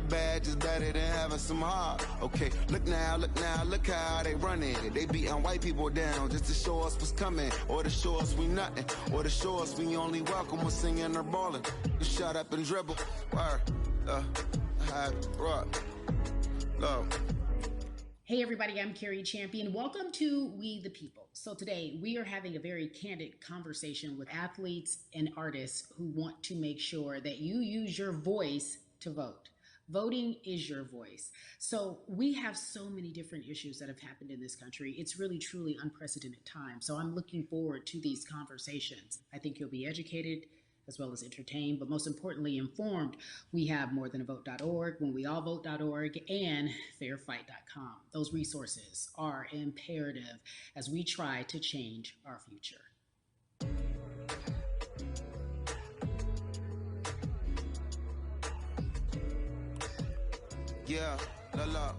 badge is better than having some heart. Okay, look now, look how they running. They beating white people down just to show us what's coming, or to show us we nothing, or to show us we only welcome when singing or balling. Shut up and dribble. Word. Rock. Go. Hey everybody, I'm Carrie Champion. Welcome to We the People. So today we are having a very candid conversation with athletes and artists who want to make sure that you use your voice to vote. Voting is your voice. So we have so many different issues that have happened in this country. It's really, truly unprecedented time. So I'm looking forward to these conversations. I think you'll be educated as well as entertained, but most importantly, informed. We have morethanavote.org, whenweallvote.org, and fairfight.com. Those resources are imperative as we try to change our future. Yeah, la.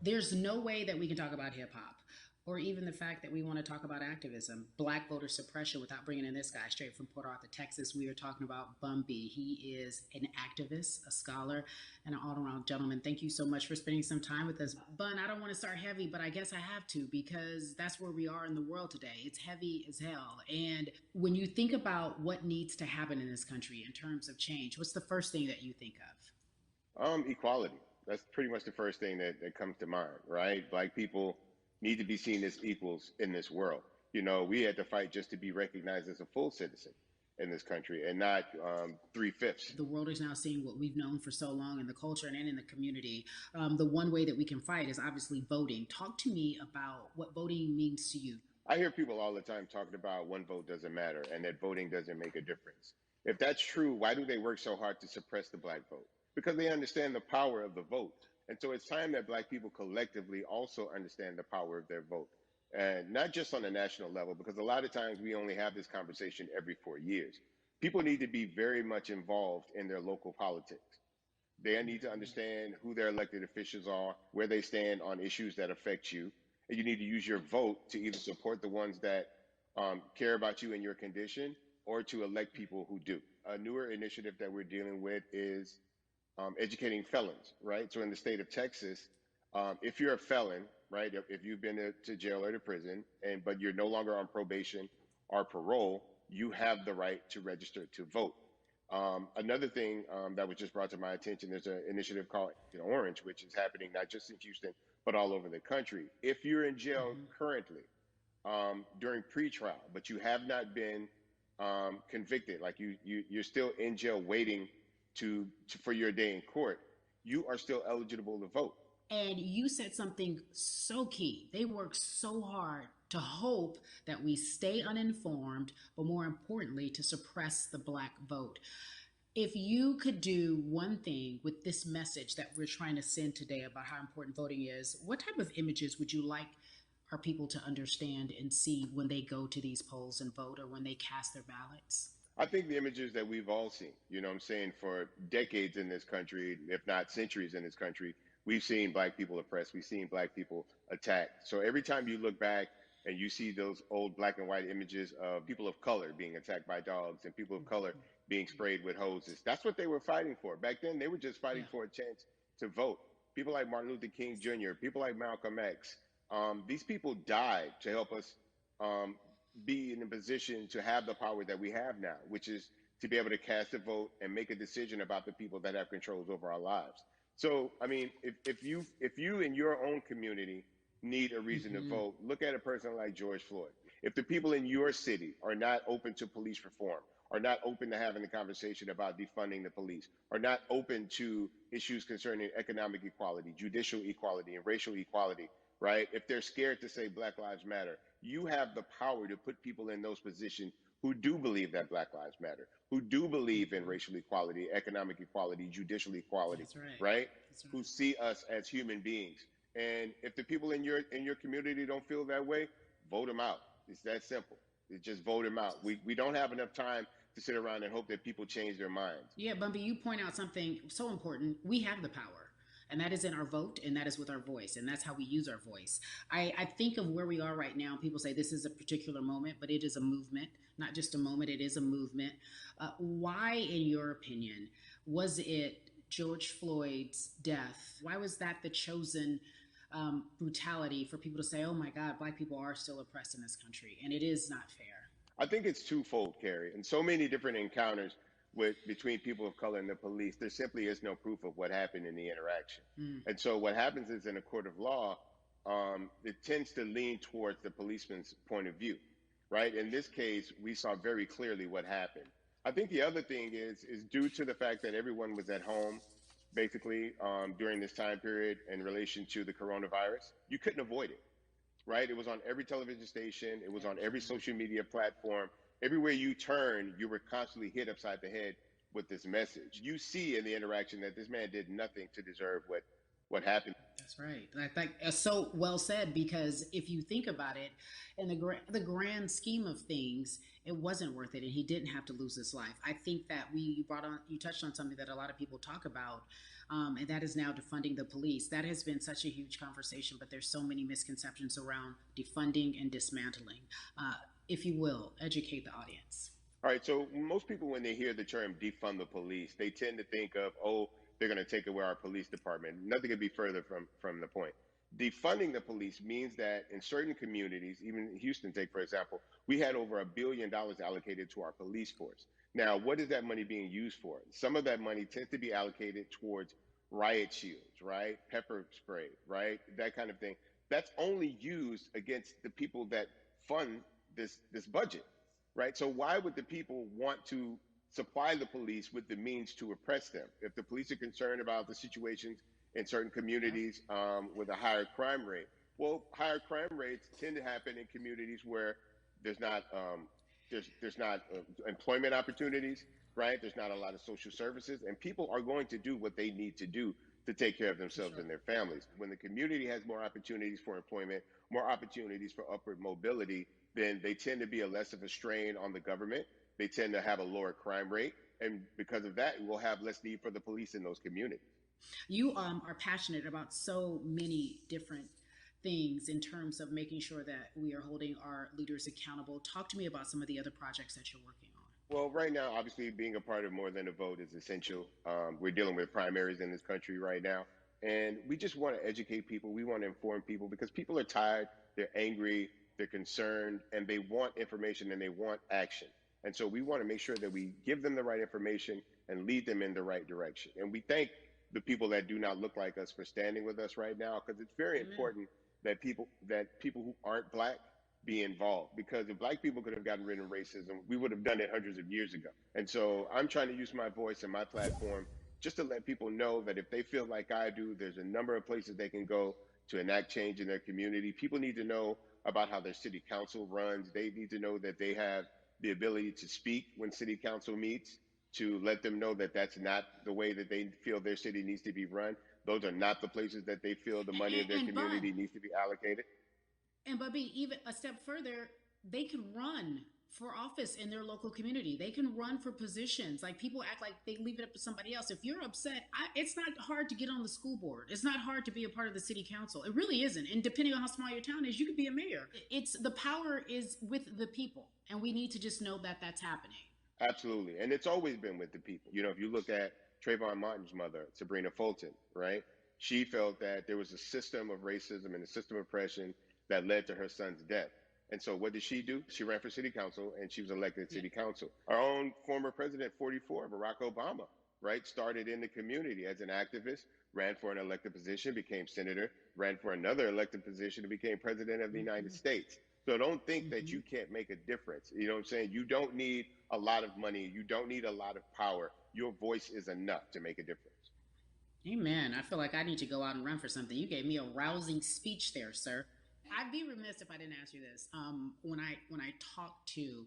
There's no way that we can talk about hip hop or even the fact that we want to talk about activism, black voter suppression, without bringing in this guy straight from Port Arthur, Texas. We are talking about Bun B. He is an activist, a scholar, and an all-around gentleman. Thank you so much for spending some time with us. Bun, I don't want to start heavy, but I guess I have to, because that's where we are in the world today. It's heavy as hell. And when you think about what needs to happen in this country in terms of change, what's the first thing that you think of? Equality. That's pretty much the first thing that comes to mind, right? Black people need to be seen as equals in this world. You know, we had to fight just to be recognized as a full citizen in this country and not 3/5. The world is now seeing what we've known for so long in the culture and in the community. The one way that we can fight is obviously voting. Talk to me about what voting means to you. I hear people all the time talking about one vote doesn't matter and that voting doesn't make a difference. If that's true, why do they work so hard to suppress the black vote? Because they understand the power of the vote. And so it's time that black people collectively also understand the power of their vote. And not just on a national level, because a lot of times we only have this conversation every 4 years. People need to be very much involved in their local politics. They need to understand who their elected officials are, where they stand on issues that affect you. And you need to use your vote to either support the ones that care about you and your condition, or to elect people who do. A newer initiative that we're dealing with is educating felons, right? So in the state of Texas, if you're a felon, right, if you've been to jail or to prison, but you're no longer on probation or parole, you have the right to register to vote. Another thing that was just brought to my attention, there's an initiative called Orange, which is happening not just in Houston, but all over the country. If you're in jail currently during pretrial, but you have not been convicted, like you're still in jail waiting for your day in court, you are still eligible to vote. And you said something so key. They work so hard to hope that we stay uninformed, but more importantly, to suppress the black vote. If you could do one thing with this message that we're trying to send today about how important voting is, what type of images would you like our people to understand and see when they go to these polls and vote, or when they cast their ballots? I think the images that we've all seen, you know what I'm saying, for decades in this country, if not centuries in this country, we've seen black people oppressed. We've seen black people attacked. So every time you look back and you see those old black and white images of people of color being attacked by dogs and people of color being sprayed with hoses, that's what they were fighting for. Back then, they were just fighting for a chance to vote. People like Martin Luther King Jr., people like Malcolm X, these people died to help us be in a position to have the power that we have now, which is to be able to cast a vote and make a decision about the people that have controls over our lives. So, I mean, if you in your own community need a reason to vote, look at a person like George Floyd. If the people in your city are not open to police reform, are not open to having a conversation about defunding the police, are not open to issues concerning economic equality, judicial equality, and racial equality, right? If they're scared to say Black Lives Matter, you have the power to put people in those positions who do believe that Black Lives Matter, who do believe in racial equality, economic equality, judicial equality, right? Who see us as human beings. And if the people in your community don't feel that way, vote them out. It's that simple. It's just vote them out. We don't have enough time to sit around and hope that people change their minds. Yeah, Bumby, you point out something so important. We have the power. And that is in our vote, and that is with our voice, and that's how we use our voice. I think of where we are right now. People say this is a particular moment, but it is a movement, not just a moment, it is a movement. Why, in your opinion, was it George Floyd's death, why was that the chosen brutality for people to say, oh my God, Black people are still oppressed in this country? And it is not fair. I think it's twofold, Carrie. And so many different encounters between people of color and the police, there simply is no proof of what happened in the interaction. And so what happens is in a court of law, it tends to lean towards the policeman's point of view, right? In this case, we saw very clearly what happened. I think the other thing is due to the fact that everyone was at home, basically, during this time period in relation to the coronavirus, you couldn't avoid it, right? It was on every television station. It was on every social media platform. Everywhere you turn, you were constantly hit upside the head with this message. You see in the interaction that this man did nothing to deserve what happened. That's right. I think that's so well said, because if you think about it, in the grand scheme of things, it wasn't worth it, and he didn't have to lose his life. I think that you touched on something that a lot of people talk about, and that is now defunding the police. That has been such a huge conversation, but there's so many misconceptions around defunding and dismantling. If you will, educate the audience. All right. So most people, when they hear the term defund the police, they tend to think of, oh, they're going to take away our police department. Nothing could be further from the point. Defunding the police means that in certain communities, even Houston, take for example, we had over $1 billion allocated to our police force. Now, what is that money being used for? Some of that money tends to be allocated towards riot shields, right? Pepper spray, right? That kind of thing. That's only used against the people that fund this budget, right? So why would the people want to supply the police with the means to oppress them? If the police are concerned about the situations in certain communities with a higher crime rate, well, higher crime rates tend to happen in communities where there's not employment opportunities, right? There's not a lot of social services, and people are going to do what they need to do to take care of themselves and their families. When the community has more opportunities for employment, more opportunities for upward mobility, then they tend to be less of a strain on the government. They tend to have a lower crime rate. And because of that, we'll have less need for the police in those communities. You are passionate about so many different things in terms of making sure that we are holding our leaders accountable. Talk to me about some of the other projects that you're working on. Well, right now, obviously, being a part of More Than a Vote is essential. We're dealing with primaries in this country right now. And we just want to educate people. We want to inform people because people are tired, they're angry, they're concerned, and they want information and they want action. And so we want to make sure that we give them the right information and lead them in the right direction. And we thank the people that do not look like us for standing with us right now, because it's very important that people who aren't Black be involved. Because if Black people could have gotten rid of racism, we would have done it hundreds of years ago. And so I'm trying to use my voice and my platform just to let people know that if they feel like I do, there's a number of places they can go to enact change in their community. People need to know about how their city council runs. They need to know that they have the ability to speak when city council meets, to let them know that that's not the way that they feel their city needs to be run. Those are not the places that they feel the money of their community needs to be allocated. And Bubby, even a step further, they can run for office in their local community. They can run for positions. Like, people act like they leave it up to somebody else. If you're upset, it's not hard to get on the school board. It's not hard to be a part of the city council. It really isn't. And depending on how small your town is, you could be a mayor. The power is with the people, and we need to just know that that's happening. Absolutely. And it's always been with the people. You know, if you look at Trayvon Martin's mother, Sabrina Fulton, right? She felt that there was a system of racism and a system of oppression that led to her son's death. And so what did she do? She ran for city council, and she was elected to city council. Our own former president, 44, Barack Obama, right, started in the community as an activist, ran for an elected position, became senator, ran for another elected position, and became president of the United States. So don't think that you can't make a difference. You know what I'm saying? You don't need a lot of money. You don't need a lot of power. Your voice is enough to make a difference. Amen. I feel like I need to go out and run for something. You gave me a rousing speech there, sir. I'd be remiss if I didn't ask you this. When I talk to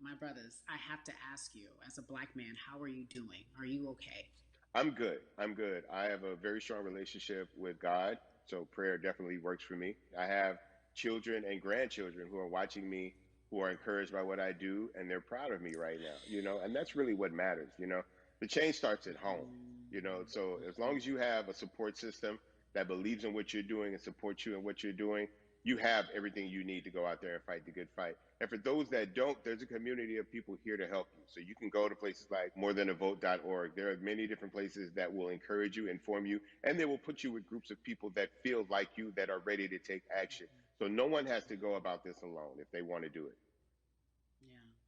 my brothers, I have to ask you, as a Black man, how are you doing? Are you okay? I'm good. I'm good. I have a very strong relationship with God, so prayer definitely works for me. I have children and grandchildren who are watching me, who are encouraged by what I do, and they're proud of me right now, you know, and that's really what matters, you know. The change starts at home, you know, so as long as you have a support system that believes in what you're doing and supports you in what you're doing, you have everything you need to go out there and fight the good fight. And for those that don't, there's a community of people here to help you. So you can go to places like morethanavote.org. There are many different places that will encourage you, inform you, and they will put you with groups of people that feel like you, that are ready to take action. So no one has to go about this alone if they want to do it.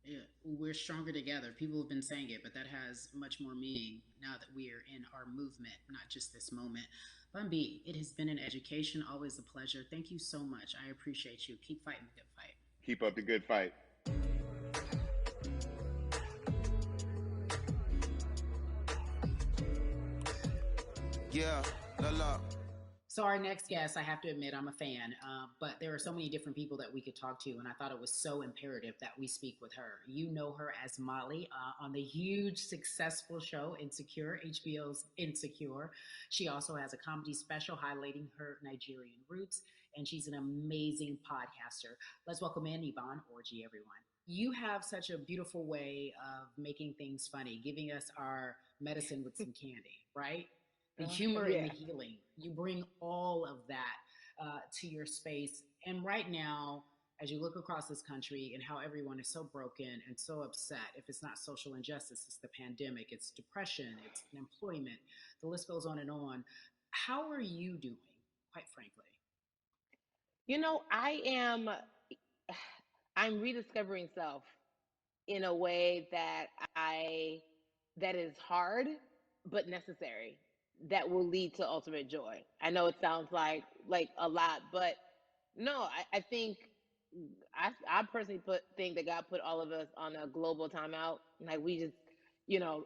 Yeah, we're stronger together. People have been saying it, but that has much more meaning now that we are in our movement, not just this moment. Bumby, it has been an education, always a pleasure. Thank you so much. I appreciate you. Keep fighting the good fight. Keep up the good fight. Yeah, la. So our next guest, I have to admit, I'm a fan, but there are so many different people that we could talk to, and I thought it was so imperative that we speak with her. You know her as Molly on the huge, successful show Insecure, HBO's Insecure. She also has a comedy special highlighting her Nigerian roots, and she's an amazing podcaster. Let's welcome in Yvonne Orji, everyone. You have such a beautiful way of making things funny, giving us our medicine with some candy, right? The humor and the healing. You bring all of that to your space. And right now, as you look across this country and how everyone is so broken and so upset, if it's not social injustice, it's the pandemic, it's depression, it's unemployment, the list goes on and on. How are you doing, quite frankly? You know, I'm rediscovering self in a way that is hard, but necessary, that will lead to ultimate joy. I know it sounds like a lot, but no, I think I personally think that God put all of us on a global timeout. Like we just,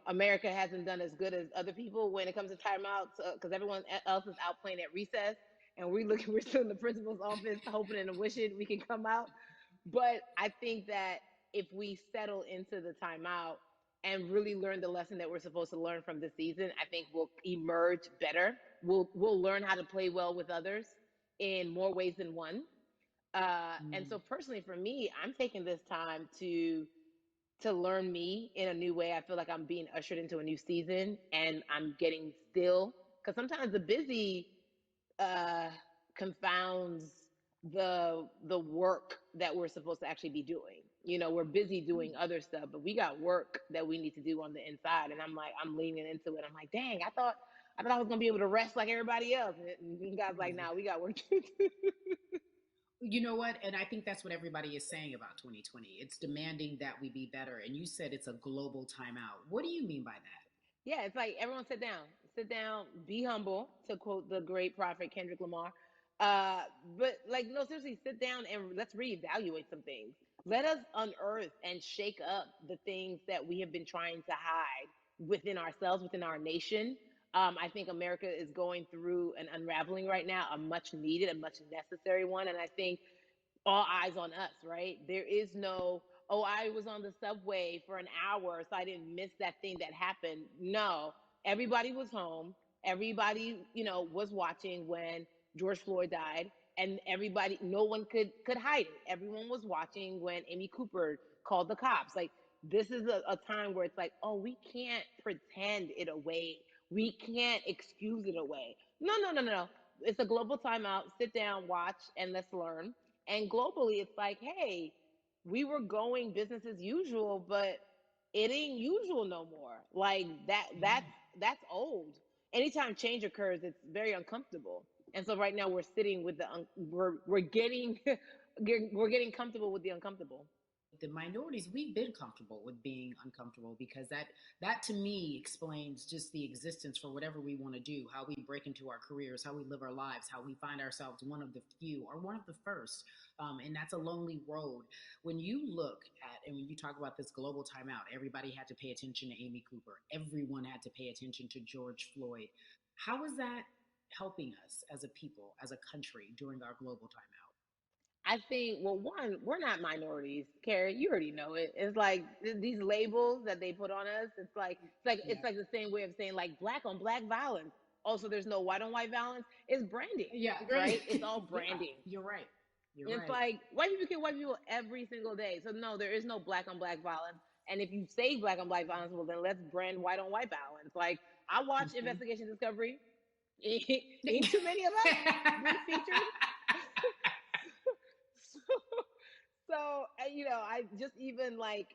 America hasn't done as good as other people when it comes to timeouts because everyone else is out playing at recess, and we're still in the principal's office hoping and wishing we can come out. But I think that if we settle into the timeout and really learn the lesson that we're supposed to learn from this season, I think we'll emerge better. We'll learn how to play well with others in more ways than one. And so personally for me, I'm taking this time to learn me in a new way. I feel like I'm being ushered into a new season, and I'm getting still, because sometimes the busy confounds the work that we're supposed to actually be doing. We're busy doing other stuff, but we got work that we need to do on the inside. And I'm leaning into it. I'm like, dang, I thought I was gonna be able to rest like everybody else. And God's like, nah, we got work to do. You know what? And I think that's what everybody is saying about 2020. It's demanding that we be better. And you said it's a global timeout. What do you mean by that? Yeah, it's like everyone sit down, be humble, to quote the great prophet Kendrick Lamar. But like, no, seriously, sit down and let's reevaluate some things. Let us unearth and shake up the things that we have been trying to hide within ourselves, within our nation. I think America is going through an unraveling right now, a much needed, a much necessary one. And I think all eyes on us, right? There is no, oh, I was on the subway for an hour, so I didn't miss that thing that happened. No, everybody was home. Everybody, was watching when George Floyd died, and everybody, no one could hide it. Everyone was watching when Amy Cooper called the cops. Like, this is a time where it's like, oh, we can't pretend it away. We can't excuse it away. No. It's a global timeout. Sit down, watch, and let's learn. And globally, it's like, hey, we were going business as usual, but it ain't usual no more. Like that's old. Anytime change occurs, it's very uncomfortable. And so right now we're sitting with we're getting we're getting comfortable with the uncomfortable. The minorities, we've been comfortable with being uncomfortable, because that to me explains just the existence for whatever we want to do, how we break into our careers, how we live our lives, how we find ourselves one of the few or one of the first. And that's a lonely road. When you look at, and when you talk about this global timeout, everybody had to pay attention to Amy Cooper. Everyone had to pay attention to George Floyd. How is that helping us as a people, as a country, during our global timeout? I think, well, one, we're not minorities, Carrie. You already know it. It's like these labels that they put on us. It's like the same way of saying like black on black violence. Also, there's no white on white violence. It's branding. Yeah, right. It's all branding. Yeah, you're right. It's like white people kill white people every single day. So no, there is no black on black violence. And if you say black on black violence, well then let's brand white on white violence. Like I watch Investigation Discovery. Ain't too many of us being featured. So, I just even like,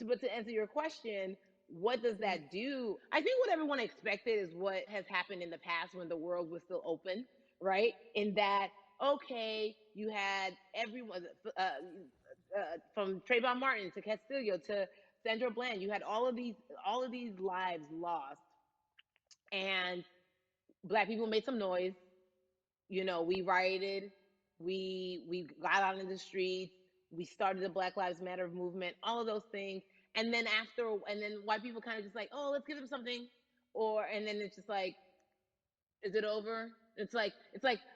but to answer your question, what does that do? I think what everyone expected is what has happened in the past when the world was still open, right? In that, okay, you had everyone from Trayvon Martin to Castillo to Sandra Bland. You had all of these lives lost, and Black people made some noise. We rioted, we got out in the streets, we started the Black Lives Matter movement, all of those things. And then white people kind of just like, oh, let's give them something. And then it's just like, is it over? It's like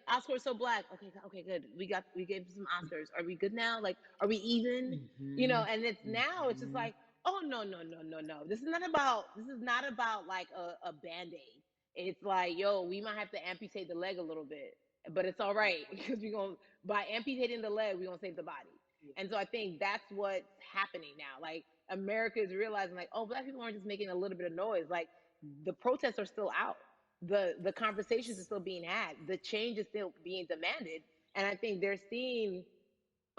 Oscar is so black. Okay, good. We gave some Oscars. Are we good now? Like, are we even? And it's now it's just like, oh, no. This is not about like a band-aid. It's like, yo, we might have to amputate the leg a little bit, but it's all right because by amputating the leg, we're gonna save the body. And so I think that's what's happening now. Like, America is realizing, like, oh, Black people aren't just making a little bit of noise. Like, the protests are still out. The conversations are still being had. The change is still being demanded. And I think they're seeing,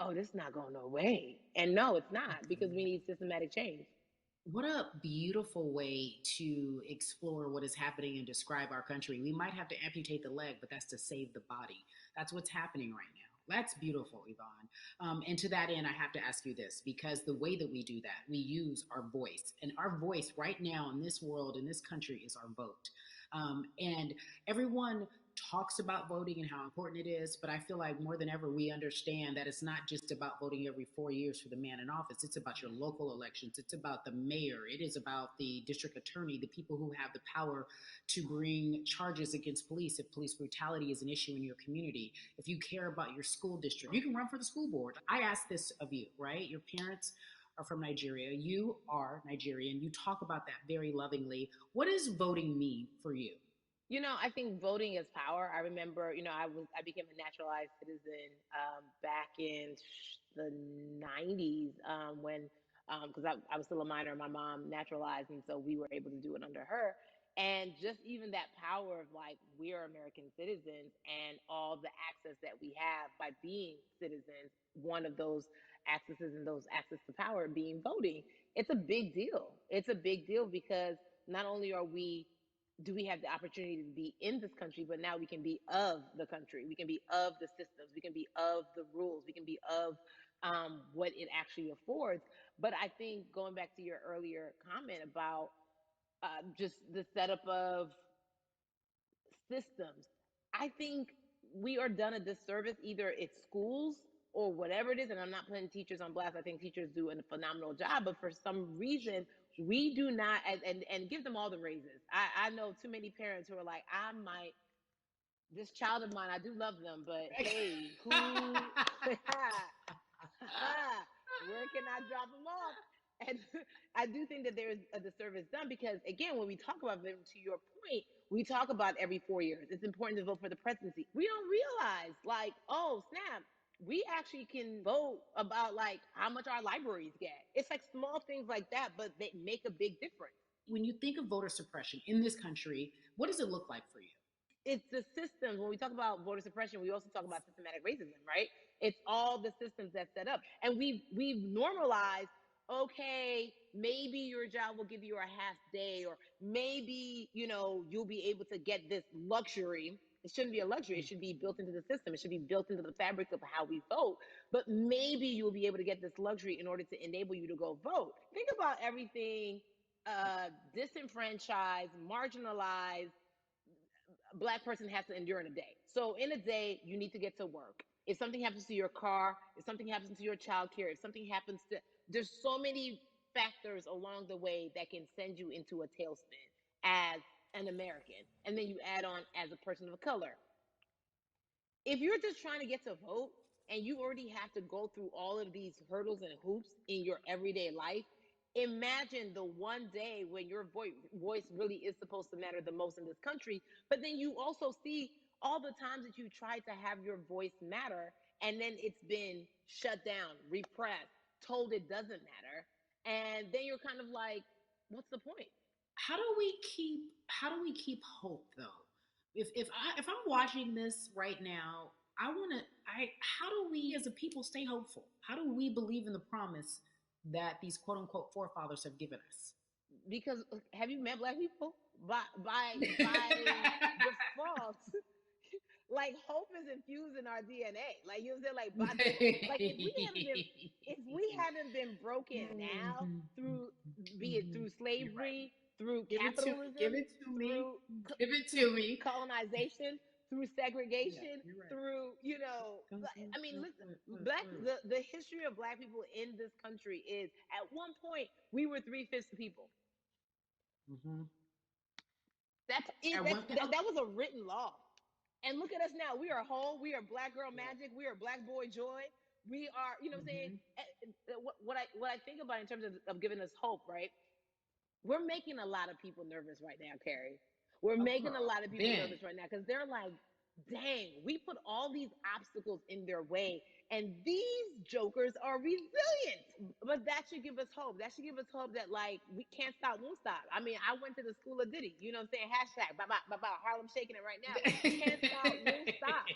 oh, this is not going no way. And no, it's not, because we need systematic change. What a beautiful way to explore what is happening and describe our country. We might have to amputate the leg, but that's to save the body. That's what's happening right now. That's beautiful, Yvonne. And to that end, I have to ask you this, because the way that we do that, we use our voice. And our voice right now in this world, in this country, is our vote. And everyone talks about voting and how important it is, but I feel like more than ever, we understand that it's not just about voting every 4 years for the man in office. It's about your local elections. It's about the mayor. It is about the district attorney, the people who have the power to bring charges against police if police brutality is an issue in your community. If you care about your school district, you can run for the school board. I ask this of you, right? Your parents are from Nigeria. You are Nigerian. You talk about that very lovingly. What does voting mean for you? I think voting is power. I remember, I became a naturalized citizen back in the 90s when, because I was still a minor, my mom naturalized, and so we were able to do it under her. And just even that power of like, we are American citizens, and all the access that we have by being citizens, one of those accesses and those access to power being voting, it's a big deal. It's a big deal because not only do we have the opportunity to be in this country, but now we can be of the country. We can be of the systems. We can be of the rules. We can be of what it actually affords. But I think going back to your earlier comment about just the setup of systems, I think we are done a disservice. Either it's schools or whatever it is, and I'm not putting teachers on blast. I think teachers do a phenomenal job, but for some reason, we do not, and give them all the raises. I know too many parents who are like, this child of mine, I do love them, but hey, where can I drop them off? And I do think that there's a disservice done because, again, when we talk about them, to your point, we talk about every 4 years. It's important to vote for the presidency. We don't realize, like, oh, snap, we actually can vote about, like, how much our libraries get. It's like small things like that, but they make a big difference. When you think of voter suppression in this country, what does it look like for you? It's the systems. When we talk about voter suppression, we also talk about systematic racism, right? It's all the systems that set up. And we've normalized, okay, maybe your job will give you a half day, or maybe, you'll be able to get this luxury. It shouldn't be a luxury. It should be built into the system. It should be built into the fabric of how we vote. But maybe you'll be able to get this luxury in order to enable you to go vote. Think about everything disenfranchised, marginalized Black person has to endure in a day. So in a day, you need to get to work. If something happens to your car, if something happens to your child care, if something happens to, there's so many factors along the way that can send you into a tailspin as an American. And then you add on as a person of color. If you're just trying to get to vote and you already have to go through all of these hurdles and hoops in your everyday life, imagine the one day when your voice really is supposed to matter the most in this country. But then you also see all the times that you tried to have your voice matter, and then it's been shut down, repressed, told it doesn't matter. And then you're kind of like, what's the point? How do we keep hope though? If I'm watching this right now, How do we as a people stay hopeful? How do we believe in the promise that these quote unquote forefathers have given us? Because have you met black people? By default, like hope is infused in our DNA. Like you know what I'm saying? Like by like if we haven't been broken now through be it through You're right. slavery, through Give capitalism, it to me. through Give it through to me. colonization, through Yeah, segregation, you're right. through I mean, listen, the history of black people in this country is at one point we were 3/5 people. Mm-hmm. That's it. At one, That was a written law. And look at us now. We are whole. We are black girl magic. We are black boy joy. We are, you know what I'm saying? mm-hmm. What I think about in terms of giving us hope, right? We're making a lot of people nervous right now, Carrie. We're Of making a course. lot of people Ben, nervous right now because they're like, dang, we put all these obstacles in their way, and these jokers are resilient. But that should give us hope. That should give us hope that like we can't stop, won't stop. I mean, I went to the school of Diddy. You know what I'm saying? Hashtag, Harlem shaking it right now. Can't stop, won't stop.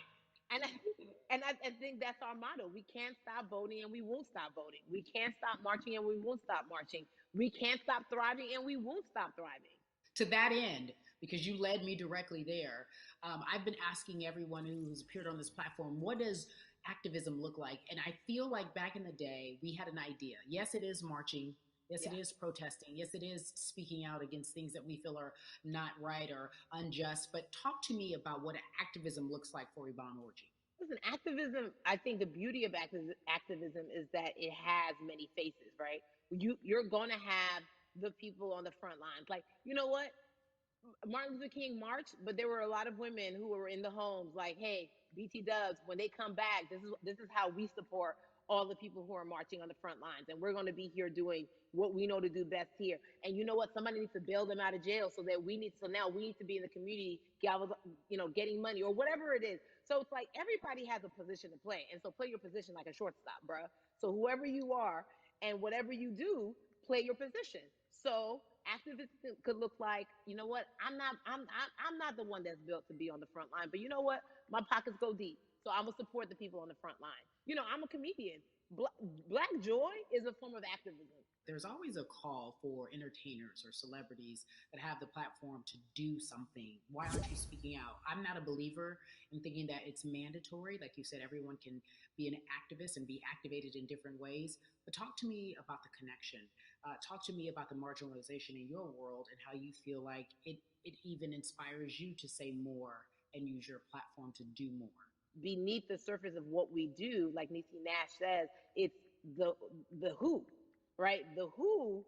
And I think that's our motto. We can't stop voting and we won't stop voting. We can't stop marching and we won't stop marching. We can't stop thriving and we won't stop thriving. to that end, because you led me directly there, I've been asking everyone who's appeared on this platform, what does activism look like? And I feel like back in the day, we had an idea. Yes, it is marching. Yes, Yeah. it is protesting. Yes, it is speaking out against things that we feel are not right or unjust. But talk to me about what activism looks like for Yvonne Orji. Listen, activism, I think the beauty of activism is that it has many faces, right? You're going to have the people on the front lines. Like, you know what? Martin Luther King marched, but there were a lot of women who were in the homes like, hey, BT Dubs, when they come back, this is how we support all the people who are marching on the front lines. And we're going to be here doing what we know to do best here. And you know what? Somebody needs to bail them out of jail so now we need to be in the community, getting money or whatever it is. So it's like everybody has a position to play. And so play your position like a shortstop, bruh. So whoever you are and whatever you do, play your position. So activism could look like, you know what? I'm not the one that's built to be on the front line, but you know what? My pockets go deep, so I'm gonna support the people on the front line. I'm a comedian. Black joy is a form of activism. There's always a call for entertainers or celebrities that have the platform to do something. Why aren't you speaking out? I'm not a believer in thinking that it's mandatory. Like you said, everyone can be an activist and be activated in different ways. But talk to me about the connection. Talk to me about the marginalization in your world and how you feel like it even inspires you to say more and use your platform to do more. Beneath the surface of what we do, like Niecy Nash says, it's the who, right? The who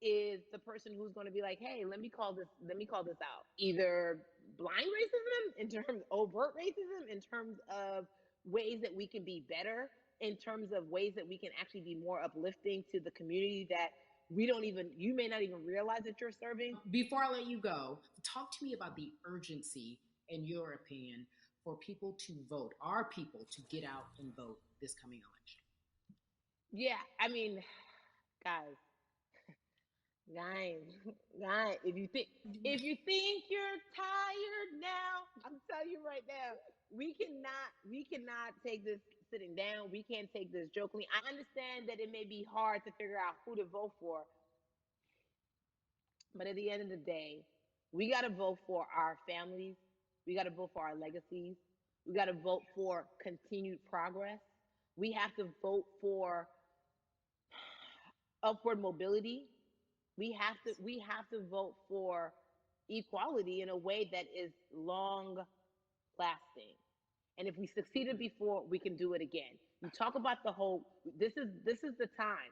is the person who's going to be like, hey, let me call this out. Either blind racism in terms overt racism in terms of ways that we can be better, in terms of ways that we can actually be more uplifting to the community that you may not even realize that you're serving. Before I let you go, talk to me about the urgency, in your opinion, for people to vote, our people to get out and vote this coming election. Yeah, I mean, guys, guys, guys, if you think you're tired now, I'm telling you right now, we cannot take this sitting down. We can't take this jokingly. I understand that it may be hard to figure out who to vote for, but at the end of the day, we got to vote for our families. We got to vote for our legacies. We got to vote for continued progress. We have to vote for upward mobility. We have to vote for equality in a way that is long lasting. And if we succeeded before, we can do it again. You talk about the hope. This is the time.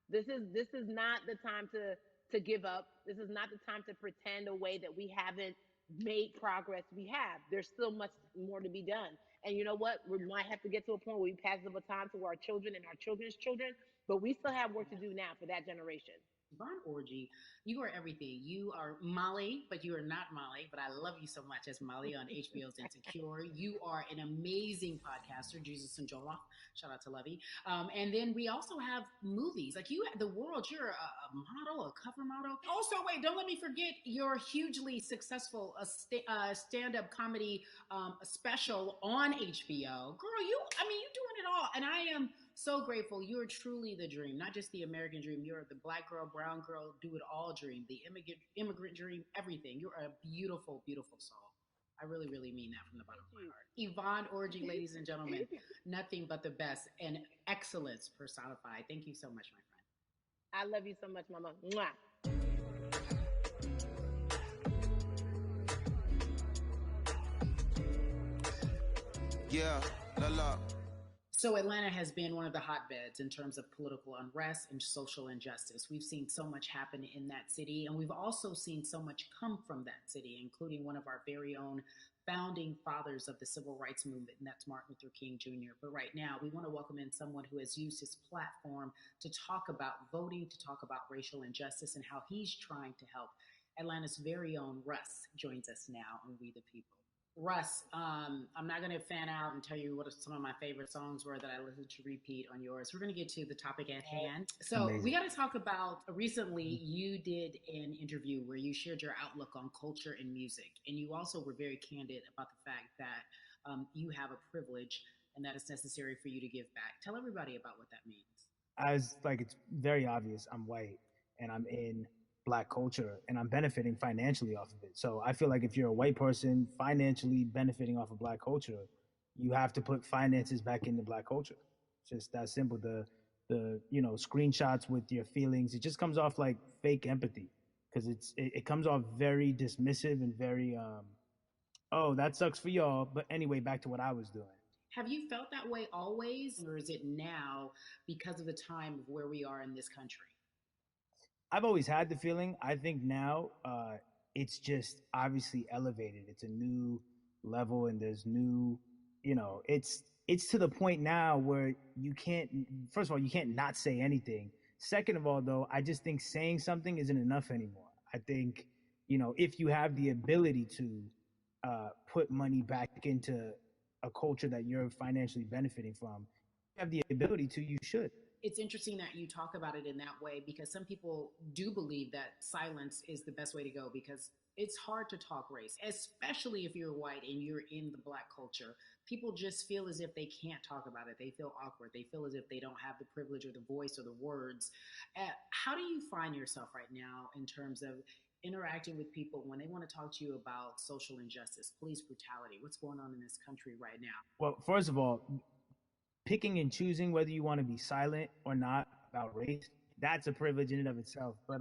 This is not the time to give up. This is not the time to pretend a way that we haven't made progress. We have. There's still much more to be done. And you know what? We might have to get to a point where we pass the baton to our children and our children's children, but we still have work to do now for that generation. Yvonne Orji, you are everything. You are Molly, but you are not Molly. But I love you so much as Molly on HBO's Insecure. You are an amazing podcaster, Jesus and Joloff. Shout out to Lovey. And then we also have movies. Like you, the world, you're a model, a cover model. Also, wait, don't let me forget your hugely successful stand-up comedy special on HBO. Girl, you doing it all. And I am so grateful. You're truly the dream, not just the American dream. You're the black girl, brown girl, do it all dream, the immigrant dream, everything. You're a beautiful, beautiful soul. I really, really mean that from the bottom of my heart. Yvonne Orji, ladies and gentlemen, nothing but the best and excellence personified. Thank you so much, my friend. I love you so much, Mama. Mwah. Yeah, la la. So Atlanta has been one of the hotbeds in terms of political unrest and social injustice. We've seen so much happen in that city, and we've also seen so much come from that city, including one of our very own founding fathers of the civil rights movement, and that's Martin Luther King Jr. But right now, we want to welcome in someone who has used his platform to talk about voting, to talk about racial injustice, and how he's trying to help. Atlanta's very own Russ joins us now on We the People. Russ, I'm not going to fan out and tell you what some of my favorite songs were that I listened to repeat on yours. We're going to get to the topic at hand. So we got to talk about, recently you did an interview where you shared your outlook on culture and music. And you also were very candid about the fact that you have a privilege and that it's necessary for you to give back. Tell everybody about what that means. It's very obvious, I'm white and I'm in Black culture and I'm benefiting financially off of it. So I feel like if you're a white person financially benefiting off of Black culture, you have to put finances back into Black culture. It's just that simple. The screenshots with your feelings, it just comes off like fake empathy because it comes off very dismissive and very oh, that sucks for y'all, but anyway, back to what I was doing. Have you felt that way always, or is it now because of the time of where we are in this country? I've always had the feeling. I think now it's just obviously elevated. It's a new level, and there's new, it's to the point now where you can't. First of all, you can't not say anything. Second of all, though, I just think saying something isn't enough anymore. I think if you have the ability to put money back into a culture that you're financially benefiting from, you have the ability to. You should. It's interesting that you talk about it in that way because some people do believe that silence is the best way to go because it's hard to talk race, especially if you're white and you're in the Black culture. People just feel as if they can't talk about it. They feel awkward. They feel as if they don't have the privilege or the voice or the words. How do you find yourself right now in terms of interacting with people when they want to talk to you about social injustice, police brutality? What's going on in this country right now? Well, first of all, picking and choosing whether you want to be silent or not about race, that's a privilege in and of itself. But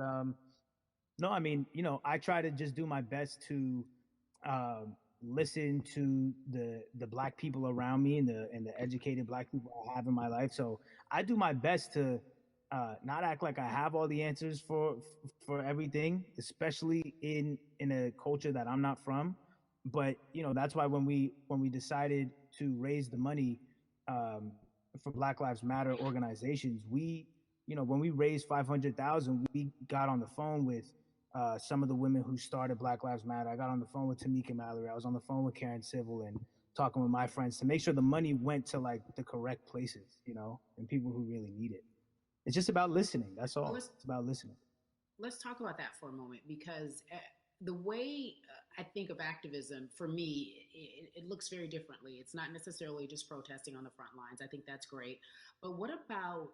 no, I mean, I try to just do my best to listen to the Black people around me and the educated Black people I have in my life. So I do my best to not act like I have all the answers for everything, especially in a culture that I'm not from. But that's why when we decided to raise the money for Black Lives Matter organizations, when we raised $500,000, we got on the phone with some of the women who started Black Lives Matter. I got on the phone with Tamika Mallory. I was on the phone with Karen Civil and talking with my friends to make sure the money went to like the correct places, and people who really need it. It's just about listening. That's all. It's about listening. Let's talk about that for a moment because the way I think of activism, for me, it looks very differently. It's not necessarily just protesting on the front lines. I think that's great. But what about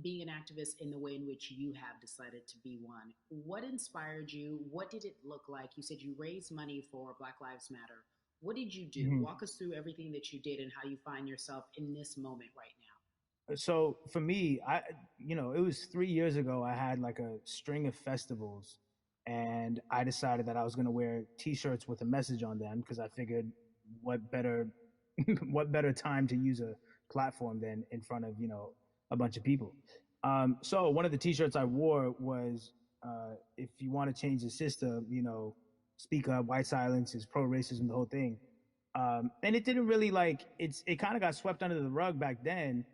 being an activist in the way in which you have decided to be one? What inspired you? What did it look like? You said you raised money for Black Lives Matter. What did you do? Mm-hmm. Walk us through everything that you did and how you find yourself in this moment right now. So for me, it was 3 years ago. I had like a string of festivals. And I decided that I was going to wear T-shirts with a message on them because I figured what better time to use a platform than in front of, a bunch of people. So one of the T-shirts I wore was, if you want to change the system, speak up, white silence is pro-racism, the whole thing. And it didn't really it kind of got swept under the rug back then.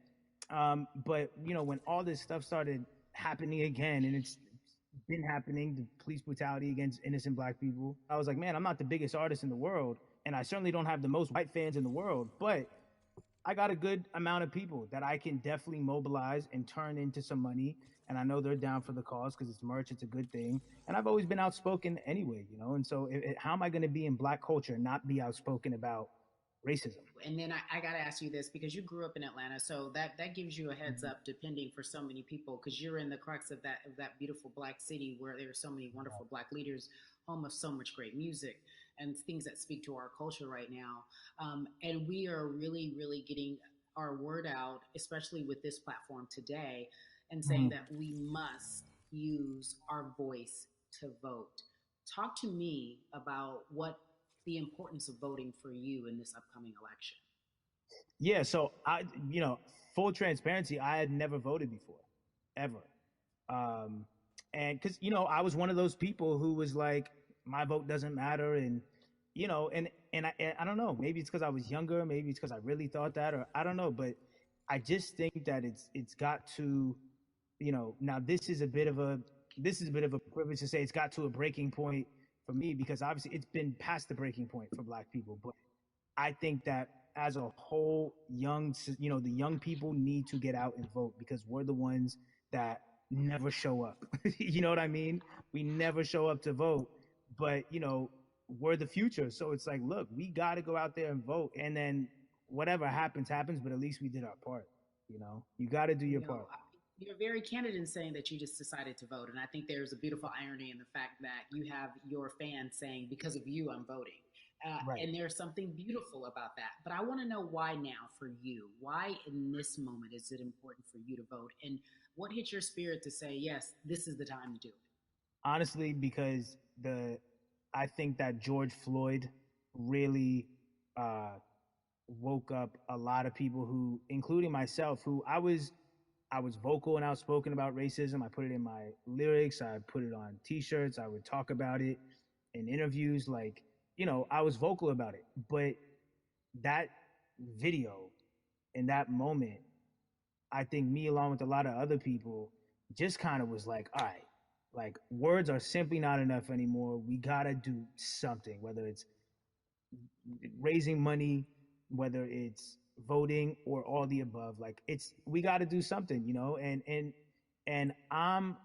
But, when all this stuff started happening again, and it's been happening, the police brutality against innocent black people. I was like, man, I'm not the biggest artist in the world, and I certainly don't have the most white fans in the world, but I got a good amount of people that I can definitely mobilize and turn into some money. And I know they're down for the cause because it's merch, it's a good thing. And I've always been outspoken anyway, you know? And so how am I going to be in black culture and not be outspoken about racism? And then I got to ask you this, because you grew up in Atlanta, so that gives you a heads up, depending for so many people, because you're in the crux of that beautiful black city where there are so many wonderful black leaders, home of so much great music and things that speak to our culture right now. And we are really, really getting our word out, especially with this platform today, and saying that we must use our voice to vote. Talk to me about what the importance of voting for you in this upcoming election. Yeah, so I, you know, full transparency, I had never voted before, ever. And because, you know, I was one of those people who was like, my vote doesn't matter. And, you know, and I don't know, maybe it's because I was younger, maybe it's because I really thought that, or I don't know, but I just think that it's got to, you know, now this is a bit of a privilege to say it's got to a breaking point for me, because obviously it's been past the breaking point for black people. But I think that as a whole, the young people need to get out and vote, because we're the ones that never show up. You know what I mean? We never show up to vote, but, you know, we're the future. So it's like, look, we got to go out there and vote. And then whatever happens, but at least we did our part. You know, you got to do your part. You're very candid in saying that you just decided to vote. And I think there's a beautiful irony in the fact that you have your fans saying, because of you, I'm voting. Right. And there's something beautiful about that. But I want to know why now for you. Why in this moment is it important for you to vote? And what hit your spirit to say, yes, this is the time to do it? Honestly, because I think that George Floyd really woke up a lot of people who, including myself, who I was vocal and outspoken about racism. I put it in my lyrics. I put it on T-shirts. I would talk about it in interviews. Like, you know, I was vocal about it. But that video in that moment, I think me along with a lot of other people just kind of was like, all right, like words are simply not enough anymore. We got to do something, whether it's raising money, whether it's voting, or all the above. Like we got to do something, you know. And I'm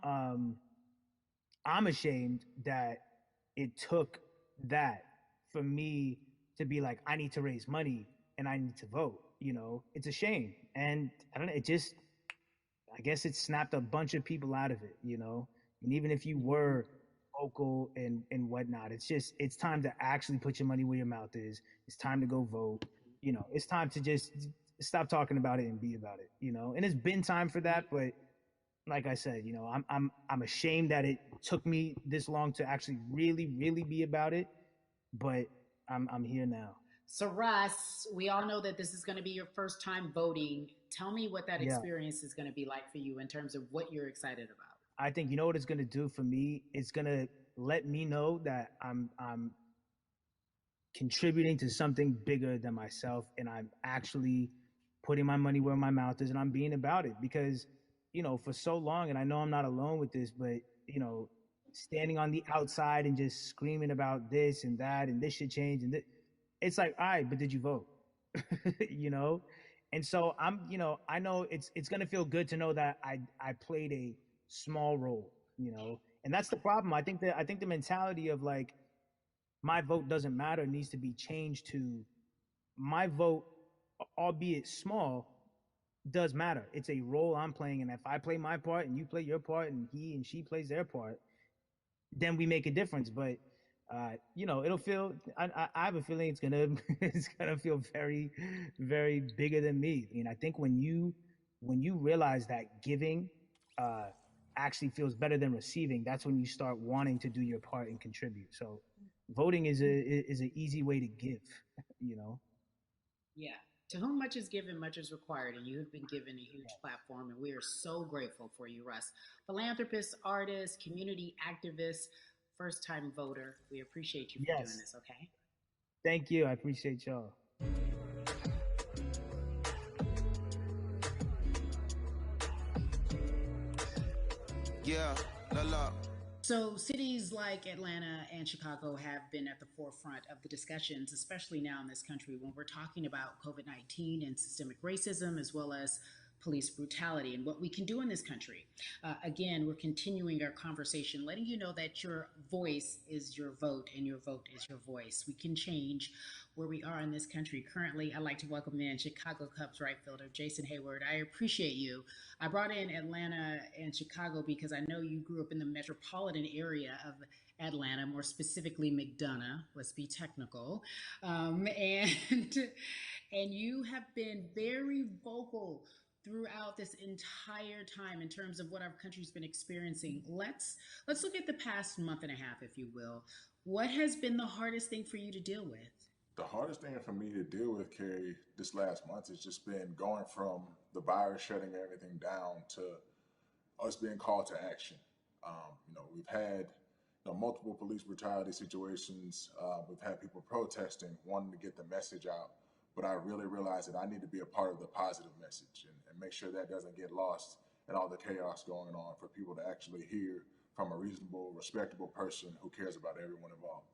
ashamed that it took that for me to be like, I need to raise money and I need to vote. You know, it's a shame. And I don't know, I guess it snapped a bunch of people out of it, you know. And even if you were vocal and whatnot, it's time to actually put your money where your mouth is. It's time to go vote. You know, it's time to just stop talking about it and be about it, you know. And it's been time for that, but like I said, you know, I'm ashamed that it took me this long to actually really, really be about it, but I'm here now. So Russ, we all know that this is going to be your first time voting. Tell me what that experience is going to be like for you in terms of what you're excited about. I think, you know what it's going to do for me? It's going to let me know that I'm contributing to something bigger than myself, and I'm actually putting my money where my mouth is, and I'm being about it. Because, you know, for so long, and I know I'm not alone with this, but, you know, standing on the outside and just screaming about this and that, and this should change, and it's like, all right, but did you vote? You know? And so you know, I know it's going to feel good to know that I played a small role, you know. And that's the problem. I think the mentality of like, my vote doesn't matter needs to be changed to, my vote, albeit small, does matter. It's a role I'm playing, and if I play my part and you play your part and he and she plays their part, then we make a difference. But you know, it'll feel, I have a feeling it's gonna feel very, very bigger than me. I mean, I think when you realize that giving actually feels better than receiving, that's when you start wanting to do your part and contribute. So voting is an easy way to give, you know? Yeah. To whom much is given, much is required, and you have been given a huge platform, and we are so grateful for you, Russ. Philanthropist, artist, community activist, first-time voter. We appreciate you for doing this, okay? Thank you. I appreciate y'all. Yeah, la la. So, cities like Atlanta and Chicago have been at the forefront of the discussions, especially now in this country when we're talking about COVID 19 and systemic racism, as well as police brutality and what we can do in this country. Again, we're continuing our conversation, letting you know that your voice is your vote and your vote is your voice. We can change where we are in this country. Currently, I'd like to welcome in Chicago Cubs right fielder Jason Hayward. I appreciate you. I brought in Atlanta and Chicago because I know you grew up in the metropolitan area of Atlanta, more specifically McDonough. Let's be technical, and and you have been very vocal throughout this entire time in terms of what our country's been experiencing. Let's look at the past month and a half, if you will. What has been the hardest thing for you to deal with? The hardest thing for me to deal with, Carrie, this last month has just been going from the virus shutting everything down to us being called to action. We've had multiple police brutality situations. We've had people protesting, wanting to get the message out. But I really realized that I need to be a part of the positive message and make sure that doesn't get lost in all the chaos going on, for people to actually hear from a reasonable, respectable person who cares about everyone involved.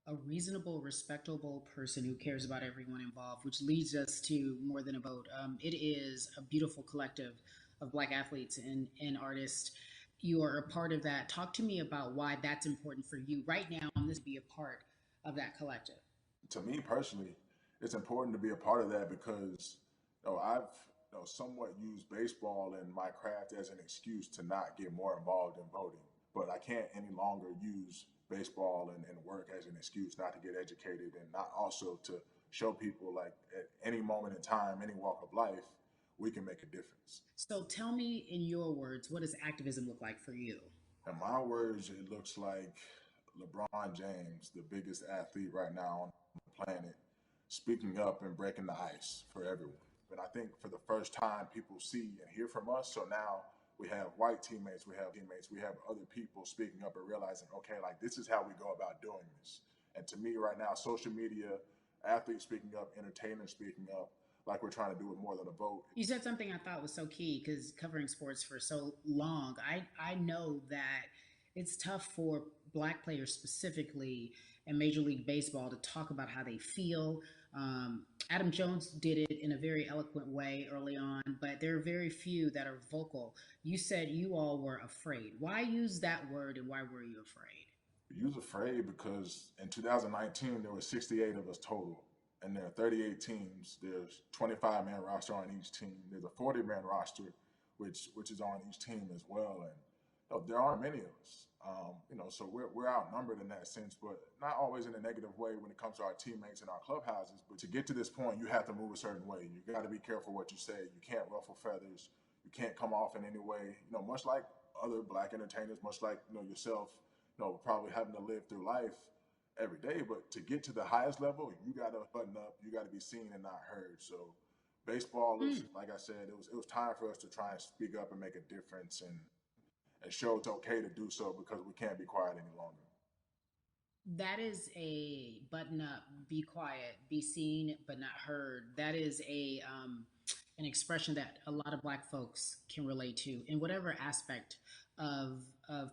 A reasonable, respectable person who cares about everyone involved, which leads us to More Than a Vote. It is a beautiful collective of Black athletes and artists. You are a part of that. Talk to me about why that's important for you right now on this, be a part of that collective. To me personally, it's important to be a part of that because I've somewhat used baseball and my craft as an excuse to not get more involved in voting. But I can't any longer use baseball and work as an excuse not to get educated, and not also to show people, like, at any moment in time, any walk of life, we can make a difference. So tell me in your words, what does activism look like for you? In my words, it looks like LeBron James, the biggest athlete right now on the planet, speaking up and breaking the ice for everyone. And I think for the first time, people see and hear from us. So now we have white teammates, we have other people speaking up and realizing, okay, like, this is how we go about doing this. And to me right now, social media, athletes speaking up, entertainers speaking up, like we're trying to do with More Than a Vote. You said something I thought was so key, because covering sports for so long, I know that it's tough for Black players specifically in Major League Baseball to talk about how they feel. Adam Jones did it in a very eloquent way early on, but there are very few that are vocal. You said you all were afraid. Why use that word, and why were you afraid? You was afraid because in 2019, there were 68 of us total. And there are 38 teams. There's 25-man roster on each team. There's a 40-man roster, which is on each team as well. And there aren't many of us. So we're outnumbered in that sense, but not always in a negative way when it comes to our teammates and our clubhouses. But to get to this point, you have to move a certain way. You got to be careful what you say. You can't ruffle feathers. You can't come off in any way. Much like other Black entertainers, much like yourself, probably having to live through life every day. But to get to the highest level, you got to button up. You got to be seen and not heard. So baseball, like I said, it was time for us to try and speak up and make a difference and show it's okay to do so, because we can't be quiet any longer. That is a button up, be quiet, be seen but not heard. That is an expression that a lot of Black folks can relate to in whatever aspect of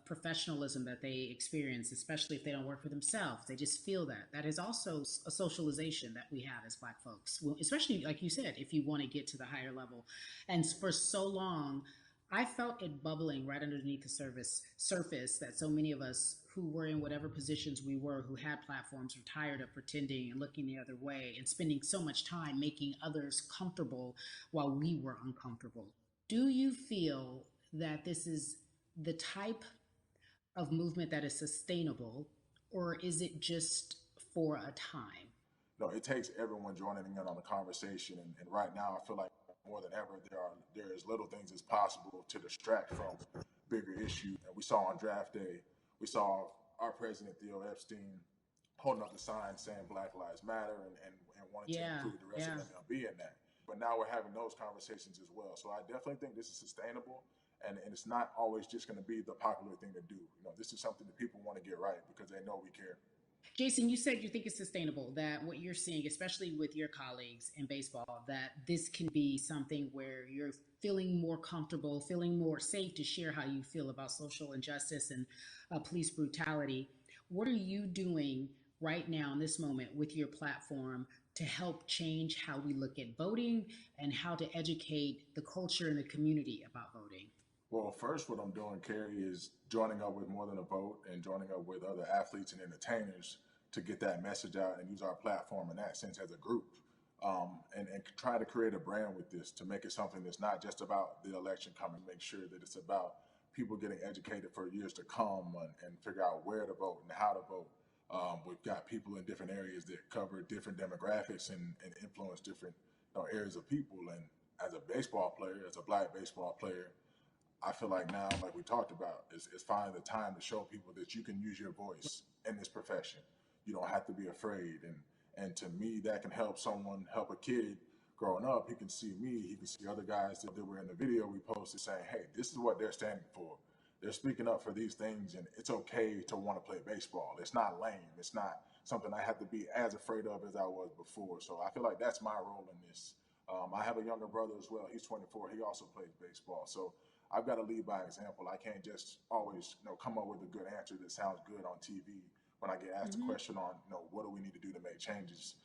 professionalism that they experience, especially if they don't work for themselves. They just feel that. That is also a socialization that we have as Black folks, especially, like you said, if you want to get to the higher level. And for so long, I felt it bubbling right underneath the surface that so many of us who were in whatever positions we were, who had platforms, were tired of pretending and looking the other way and spending so much time making others comfortable while we were uncomfortable. Do you feel that this is the type of movement that is sustainable, or is it just for a time? No, it takes everyone joining in on the conversation. And right now, I feel like more than ever, there is little things as possible to distract from bigger issues. And we saw on draft day, we saw our president, Theo Epstein, holding up the sign saying Black Lives Matter and wanting to include the rest of MLB in that. But now we're having those conversations as well. So I definitely think this is sustainable, and it's not always just going to be the popular thing to do. This is something that people want to get right because they know we care. Jason, you said you think it's sustainable, that what you're seeing, especially with your colleagues in baseball, that this can be something where you're feeling more comfortable, feeling more safe to share how you feel about social injustice and police brutality. What are you doing right now in this moment with your platform to help change how we look at voting and how to educate the culture and the community about voting? Well, first, what I'm doing, Carrie, is joining up with More Than a Vote and joining up with other athletes and entertainers to get that message out and use our platform in that sense as a group. And try to create a brand with this to make it something that's not just about the election coming, make sure that it's about people getting educated for years to come and figure out where to vote and how to vote. We've got people in different areas that cover different demographics and influence different areas of people. And as a baseball player, as a black baseball player, I feel like now, like we talked about, is finding the time to show people that you can use your voice in this profession. You don't have to be afraid. And to me, that can help someone, help a kid growing up. He can see me, he can see other guys that were in the video we posted saying, hey, this is what they're standing for. They're speaking up for these things, and it's okay to want to play baseball. It's not lame. It's not something I have to be as afraid of as I was before. So I feel like that's my role in this. I have a younger brother as well. He's 24. He also plays baseball. So I've got to lead by example. I can't just always, come up with a good answer that sounds good on TV when I get asked a question on, what do we need to do to make changes.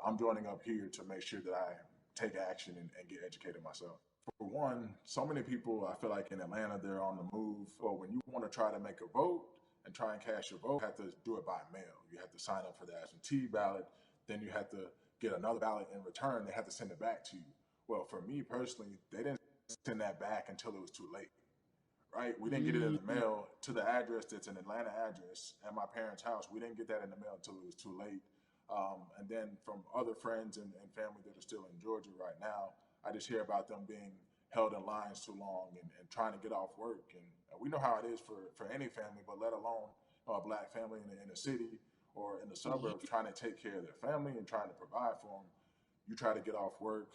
I'm joining up here to make sure that I take action and get educated myself. For one, so many people, I feel like in Atlanta, they're on the move. Or when you want to try to make a vote and try and cast your vote, you have to do it by mail. You have to sign up for the absentee ballot. Then you have to get another ballot in return. They have to send it back to you. Well, for me personally, they didn't send that back until it was too late, right? We didn't get it in the mail to the address that's an Atlanta address at my parents' house. We didn't get that in the mail until it was too late. And then from other friends and family that are still in Georgia right now, I just hear about them being held in lines too long and trying to get off work. And we know how it is for any family, but let alone a black family in a city or in the suburbs trying to take care of their family and trying to provide for them. You try to get off work,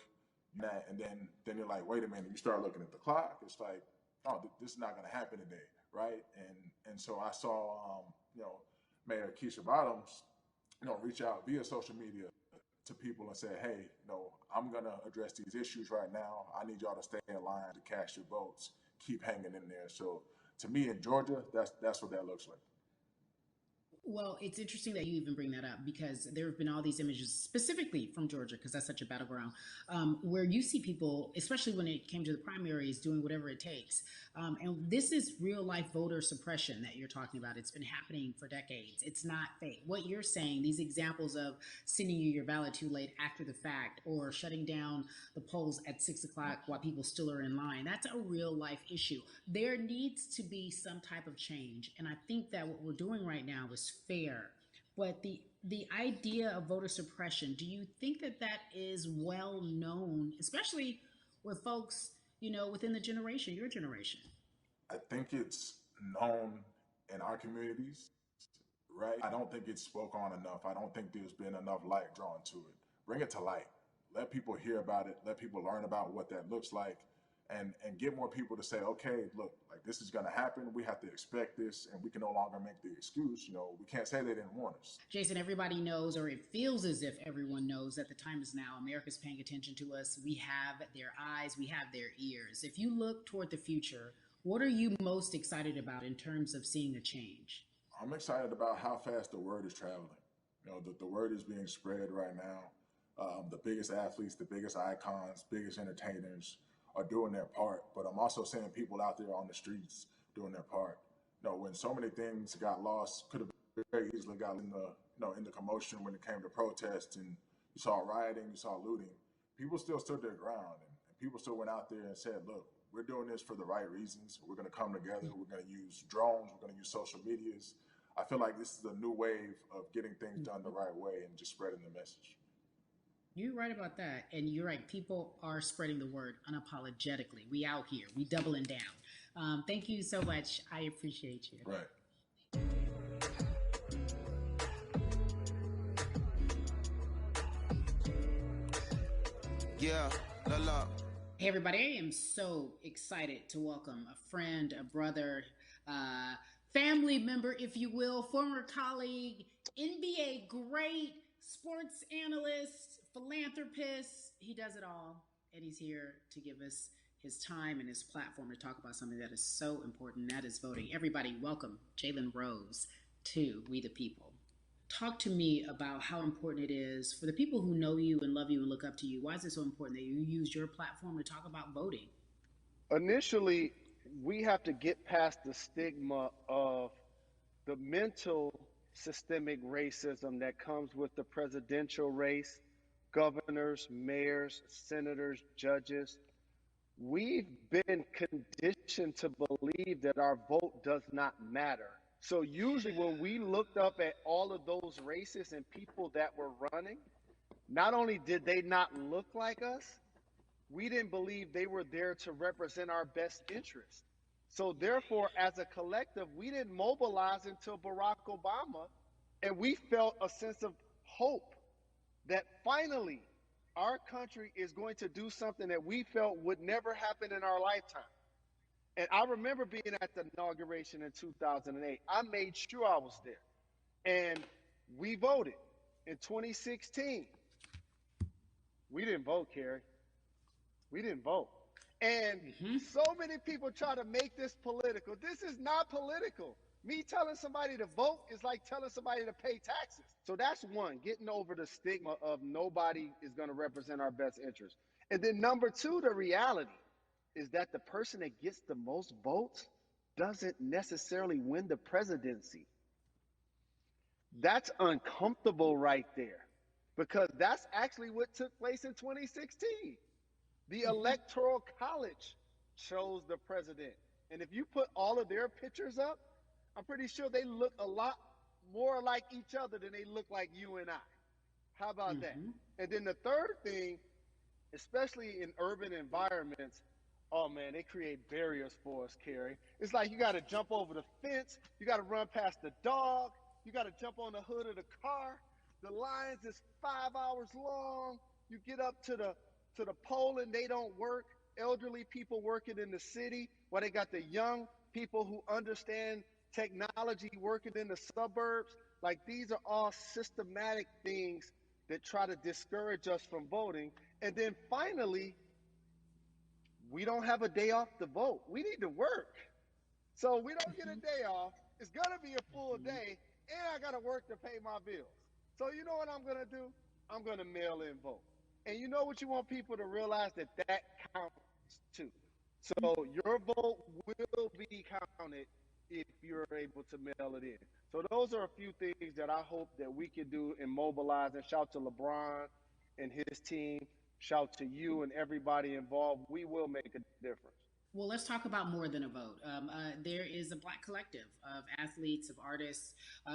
and then you're like, wait a minute. You start looking at the clock. It's like, oh, this is not going to happen today, right? And so I saw, Mayor Keisha Bottoms, reach out via social media to people and say, hey, I'm going to address these issues right now. I need y'all to stay in line to cast your votes. Keep hanging in there. So to me in Georgia, that's what that looks like. Well, it's interesting that you even bring that up because there have been all these images specifically from Georgia, because that's such a battleground, where you see people, especially when it came to the primaries, doing whatever it takes. And this is real life voter suppression that you're talking about. It's been happening for decades. It's not fake. What you're saying, these examples of sending you your ballot too late after the fact or shutting down the polls at 6 o'clock while people still are in line, that's a real life issue. There needs to be some type of change. And I think that what we're doing right now is fair. But the idea of voter suppression, do you think that is well known, especially with folks, within the generation, your generation? I think it's known in our communities, right? I don't think it's spoke on enough. I don't think there's been enough light drawn to it. Bring it to light. Let people hear about it. Let people learn about what that looks like. And get more people to say, okay, look, like this is going to happen. We have to expect this, and we can no longer make the excuse. We can't say they didn't warn us. Jason, everybody knows, or it feels as if everyone knows, that the time is now. America's paying attention to us. We have their eyes. We have their ears. If you look toward the future, what are you most excited about in terms of seeing a change? I'm excited about how fast the word is traveling. The word is being spread right now. The biggest athletes, the biggest icons, biggest entertainers are doing their part, but I'm also seeing people out there on the streets doing their part. When so many things got lost, could have very easily got in the commotion when it came to protests, and you saw rioting, you saw looting. People still stood their ground, and people still went out there and said, look, we're doing this for the right reasons. We're going to come together. We're going to use drones. We're going to use social medias. I feel like this is a new wave of getting things done the right way and just spreading the message. You're right about that. And you're right. People are spreading the word unapologetically. We out here. We doubling down. Thank you so much. I appreciate you. Right. Yeah, la. Hey, everybody. I am so excited to welcome a friend, a brother, family member, if you will, former colleague, NBA great, sports analyst, philanthropist. He does it all. And he's here to give us his time and his platform to talk about something that is so important. That is voting. Everybody, welcome Jalen Rose to We the People. Talk to me about how important it is for the people who know you and love you and look up to you. Why is it so important that you use your platform to talk about voting? Initially, we have to get past the stigma of the mental systemic racism that comes with the presidential race, governors, mayors, senators, judges. We've been conditioned to believe that our vote does not matter. So usually when we looked up at all of those races and people that were running, not only did they not look like us, we didn't believe they were there to represent our best interests. So therefore, as a collective, we didn't mobilize until Barack Obama, and we felt a sense of hope that finally our country is going to do something that we felt would never happen in our lifetime. And I remember being at the inauguration in 2008. I made sure I was there. And we voted. In 2016, we didn't vote, Carrie. We didn't vote. And so many people try to make this political. This is not political. Me telling somebody to vote is like telling somebody to pay taxes. So that's one, getting over the stigma of nobody is going to represent our best interest. And then number two, the reality is that the person that gets the most votes doesn't necessarily win the presidency. That's uncomfortable right there, because that's actually what took place in 2016. The Electoral College chose the president. And if you put all of their pictures up, I'm pretty sure they look a lot more like each other than they look like you and I. How about that? And then the third thing, especially in urban environments, oh man, they create barriers for us, Carrie. It's like you got to jump over the fence, you got to run past the dog, you got to jump on the hood of the car. The lines is 5 hours long. You get up to the poll and they don't work. Elderly people working in the city, while they got the young people who understand technology working in the suburbs. Like, these are all systematic things that try to discourage us from voting. And then finally, we don't have a day off to vote. We need to work. So we don't get a day off. It's going to be a full day, and I got to work to pay my bills. So you know what I'm going to do? I'm going to mail in vote. And you know what you want people to realize? That counts too. So your vote will be counted if you're able to mail it in. So those are a few things that I hope that we can do and mobilize. And shout to LeBron and his team. Shout to you and everybody involved. We will make a difference. Well, let's talk about more than a vote. There is a Black collective of athletes, of artists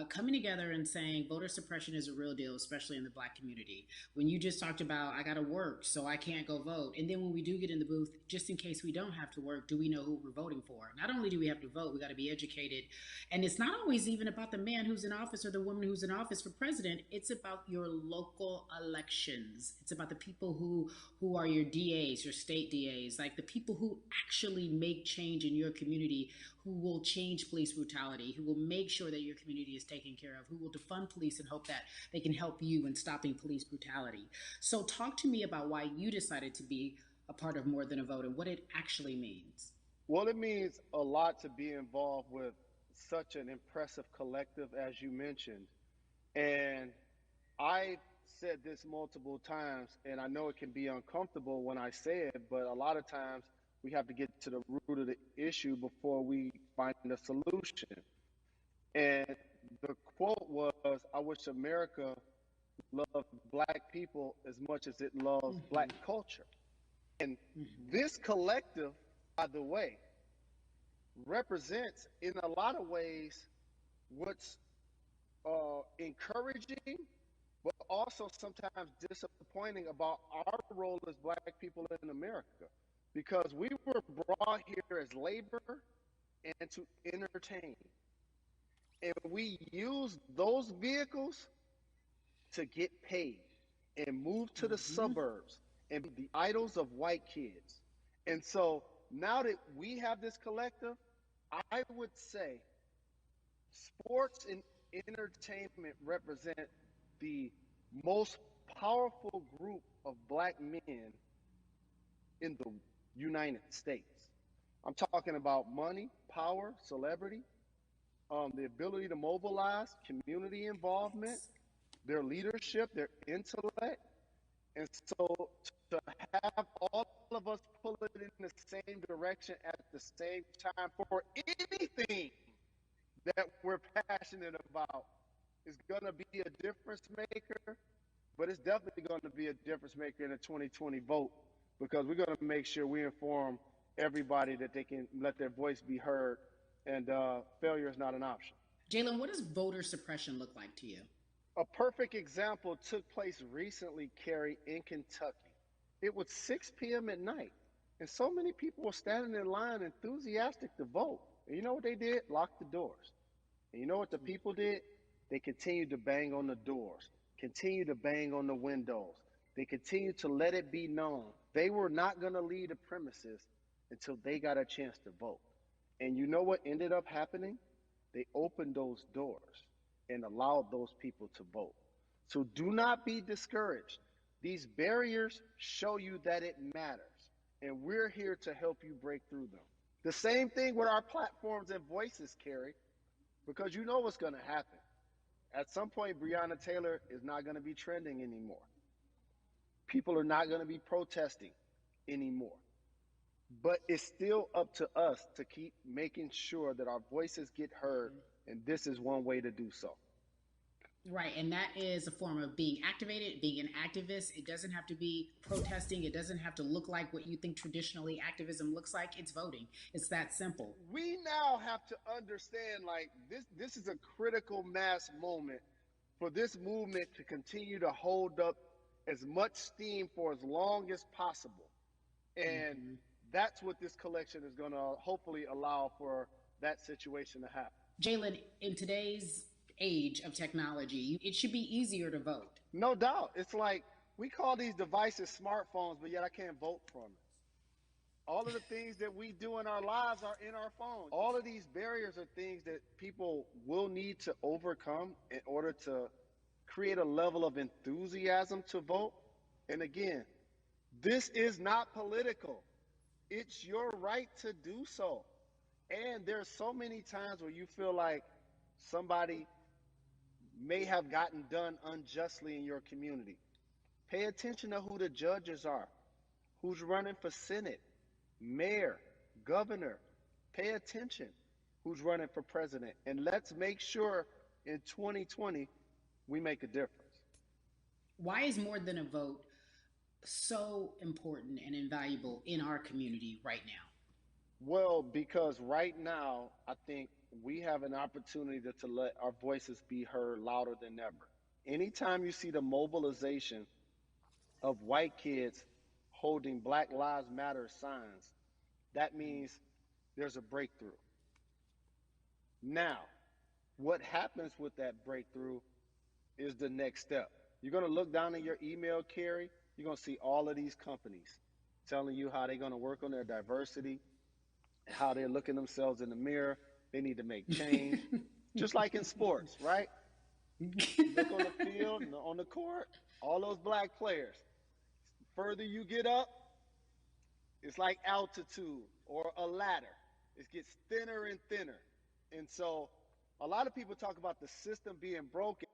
coming together and saying voter suppression is a real deal, especially in the Black community. When you just talked about, I got to work, so I can't go vote. And then when we do get in the booth, just in case we don't have to work, do we know who we're voting for? Not only do we have to vote, we got to be educated. And it's not always even about the man who's in office or the woman who's in office for president. It's about your local elections. It's about the people who are your DAs, your state DAs, like the people who actually make change in your community, who will change police brutality, who will make sure that your community is taken care of, who will defund police and hope that they can help you in stopping police brutality. So talk to me about why you decided to be a part of More Than a Vote and what it actually means. Well, it means a lot to be involved with such an impressive collective, as you mentioned. And I said this multiple times, and I know it can be uncomfortable when I say it, but a lot of times we have to get to the root of the issue before we find a solution. And the quote was, I wish America loved Black people as much as it loves Black culture. And this collective, by the way, represents in a lot of ways what's encouraging, but also sometimes disappointing about our role as Black people in America. Because we were brought here as labor and to entertain. And we use those vehicles to get paid and move to the suburbs and be the idols of white kids. And so now that we have this collective, I would say sports in entertainment represent the most powerful group of black men in the United States. I'm talking about money, power, celebrity, the ability to mobilize, community involvement, their leadership, their intellect. And so to have all of us pull it in the same direction at the same time for anything that we're passionate about is going to be a difference maker, but it's definitely going to be a difference maker in the 2020 vote, because we're going to make sure we inform everybody that they can let their voice be heard, and failure is not an option. Jalen, what does voter suppression look like to you? A perfect example took place recently, Carrie, in Kentucky. It was 6 p.m. at night, and so many people were standing in line enthusiastic to vote. And you know what they did? Locked the doors. And you know what the people did? They continued to bang on the doors, continued to bang on the windows. They continued to let it be known they were not going to leave the premises until they got a chance to vote. And you know what ended up happening? They opened those doors and allowed those people to vote. So do not be discouraged. These barriers show you that it matters, and we're here to help you break through them. The same thing with our platforms and voices, Carrie, because you know what's going to happen. At some point, Breonna Taylor is not going to be trending anymore. People are not going to be protesting anymore. But it's still up to us to keep making sure that our voices get heard, and this is one way to do so. Right, and that is a form of being activated, being an activist. It doesn't have to be protesting. It doesn't have to look like what you think traditionally activism looks like. It's voting. It's that simple. We now have to understand, like, this is a critical mass moment for this movement to continue to hold up as much steam for as long as possible. And that's what this collection is going to hopefully allow for that situation to happen. Jalen, in today's age of technology, it should be easier to vote. No doubt. It's like we call these devices smartphones, but yet I can't vote from it. All of the things that we do in our lives are in our phone. All of these barriers are things that people will need to overcome in order to create a level of enthusiasm to vote. And again, this is not political. It's your right to do so. And there's so many times where you feel like somebody may have gotten done unjustly in your community. Pay attention to who the judges are, who's running for Senate, mayor, governor. Pay attention who's running for president. And let's make sure in 2020 we make a difference. Why is more than a vote so important and invaluable in our community right now? Well, because right now, I think we have an opportunity to let our voices be heard louder than ever. Anytime you see the mobilization of white kids holding Black Lives Matter signs, that means there's a breakthrough. Now, what happens with that breakthrough is the next step. You're going to look down in your email, Carrie. You're going to see all of these companies telling you how they're going to work on their diversity, how they're looking themselves in the mirror. They need to make change. Just like in sports, right? Look on the field, on the court, all those black players. Further you get up, it's like altitude or a ladder. It gets thinner and thinner. And so a lot of people talk about the system being broken.